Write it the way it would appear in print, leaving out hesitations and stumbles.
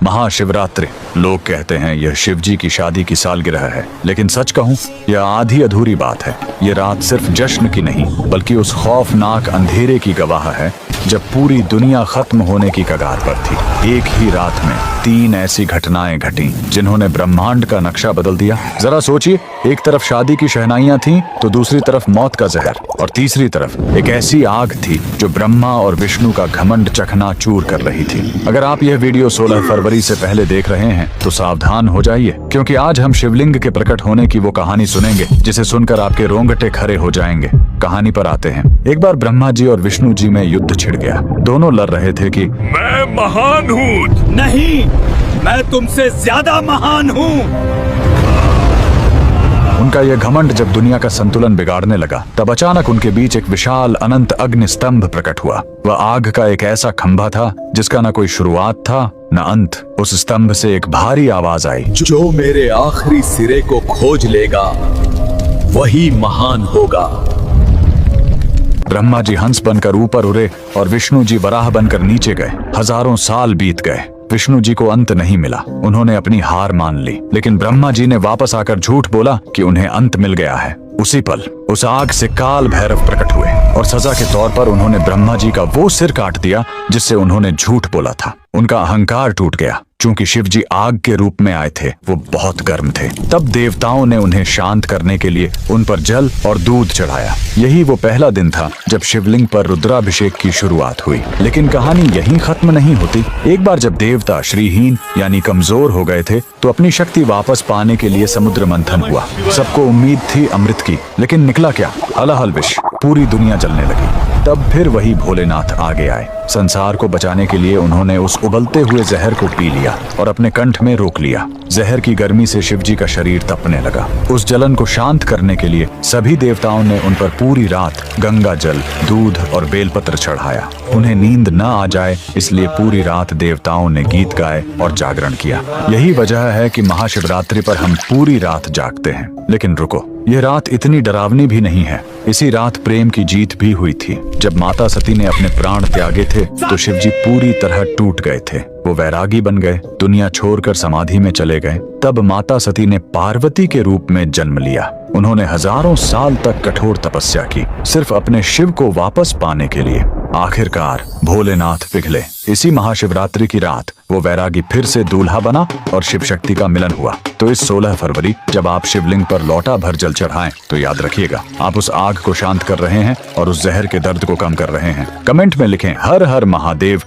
महाशिवरात्रि। लोग कहते हैं यह शिव जी की शादी की सालगिरह है, लेकिन सच कहूं यह आधी अधूरी बात है। ये रात सिर्फ जश्न की नहीं बल्कि उस खौफनाक अंधेरे की गवाह है जब पूरी दुनिया खत्म होने की कगार पर थी। एक ही रात में 3 ऐसी घटनाएं घटी जिन्होंने ब्रह्मांड का नक्शा बदल दिया। जरा सोचिए, एक तरफ शादी की शहनाइयां थीं, तो दूसरी तरफ मौत का जहर, और तीसरी तरफ एक ऐसी आग थी जो ब्रह्मा और विष्णु का घमंड चकनाचूर कर रही थी। अगर आप यह वीडियो 16 फरवरी से पहले देख रहे हैं तो सावधान हो जाइए, क्योंकि आज हम शिवलिंग के प्रकट होने की वो कहानी सुनेंगे जिसे सुनकर आपके रोंगटे खड़े हो जाएंगे। कहानी पर आते हैं। एक बार ब्रह्मा जी और विष्णु जी में युद्ध छिड़ गया। दोनों लड़ रहे थे कि मैं महान हूँ। नहीं, मैं तुमसे ज्यादा महान हूँ। उनका यह घमंड जब दुनिया का संतुलन बिगाड़ने लगा, तब अचानक उनके बीच एक विशाल अनंत अग्नि स्तंभ प्रकट हुआ। वह आग का एक ऐसा खंभा था जिसका न कोई शुरुआत था न अंत। उस स्तंभ से एक भारी आवाज आई, जो मेरे आखिरी सिरे को खोज लेगा वही महान होगा। ब्रह्मा जी हंस बनकर ऊपर उड़े और विष्णु जी वराह बनकर नीचे गए। हजारों साल बीत गए, विष्णु जी को अंत नहीं मिला। उन्होंने अपनी हार मान ली, लेकिन ब्रह्मा जी ने वापस आकर झूठ बोला कि उन्हें अंत मिल गया है। उसी पल उस आग से काल भैरव प्रकट हुए और सजा के तौर पर उन्होंने ब्रह्मा जी का वो सिर काट दिया जिससे उन्होंने झूठ बोला था। उनका अहंकार टूट गया। चूंकि शिव जी आग के रूप में आए थे, वो बहुत गर्म थे। तब देवताओं ने उन्हें शांत करने के लिए उन पर जल और दूध चढ़ाया। यही वो पहला दिन था जब शिवलिंग पर रुद्राभिषेक की शुरुआत हुई। लेकिन कहानी यहीं खत्म नहीं होती। एक बार जब देवता श्रीहीन यानी कमजोर हो गए थे, तो अपनी शक्ति वापस पाने के लिए समुद्र मंथन हुआ। सबको उम्मीद थी अमृत की, लेकिन निकला क्या? हलाहल विष। पूरी दुनिया जलने लगी। तब फिर वही भोलेनाथ आगे आए। संसार को बचाने के लिए उन्होंने उस उबलते हुए जहर को पी लिया और अपने कंठ में रोक लिया। जहर की गर्मी से शिव जी का शरीर तपने लगा। उस जलन को शांत करने के लिए सभी देवताओं ने उन पर पूरी रात गंगा जल, दूध और बेलपत्र चढ़ाया। उन्हें नींद न आ जाए इसलिए पूरी रात देवताओं ने गीत गाए और जागरण किया। यही वजह है कि महाशिवरात्रि पर हम पूरी रात जागते हैं। लेकिन रुको, यह रात इतनी डरावनी भी नहीं है। इसी रात प्रेम की जीत भी हुई थी। जब माता सती ने अपने प्राण त्यागे थे तो शिवजी पूरी तरह टूट गए थे। वो वैरागी बन गए, दुनिया छोड़कर समाधि में चले गए। तब माता सती ने पार्वती के रूप में जन्म लिया। उन्होंने हजारों साल तक कठोर तपस्या की, सिर्फ अपने शिव को वापस पाने के लिए। आखिरकार भोलेनाथ पिघले। इसी महाशिवरात्रि की रात वो वैरागी फिर से दूल्हा बना और शिव शक्ति का मिलन हुआ। तो इस 16 फरवरी जब आप शिवलिंग पर लोटा भर जल चढ़ाएं, तो याद रखिएगा, आप उस आग को शांत कर रहे हैं और उस जहर के दर्द को कम कर रहे हैं। कमेंट में लिखें हर हर महादेव।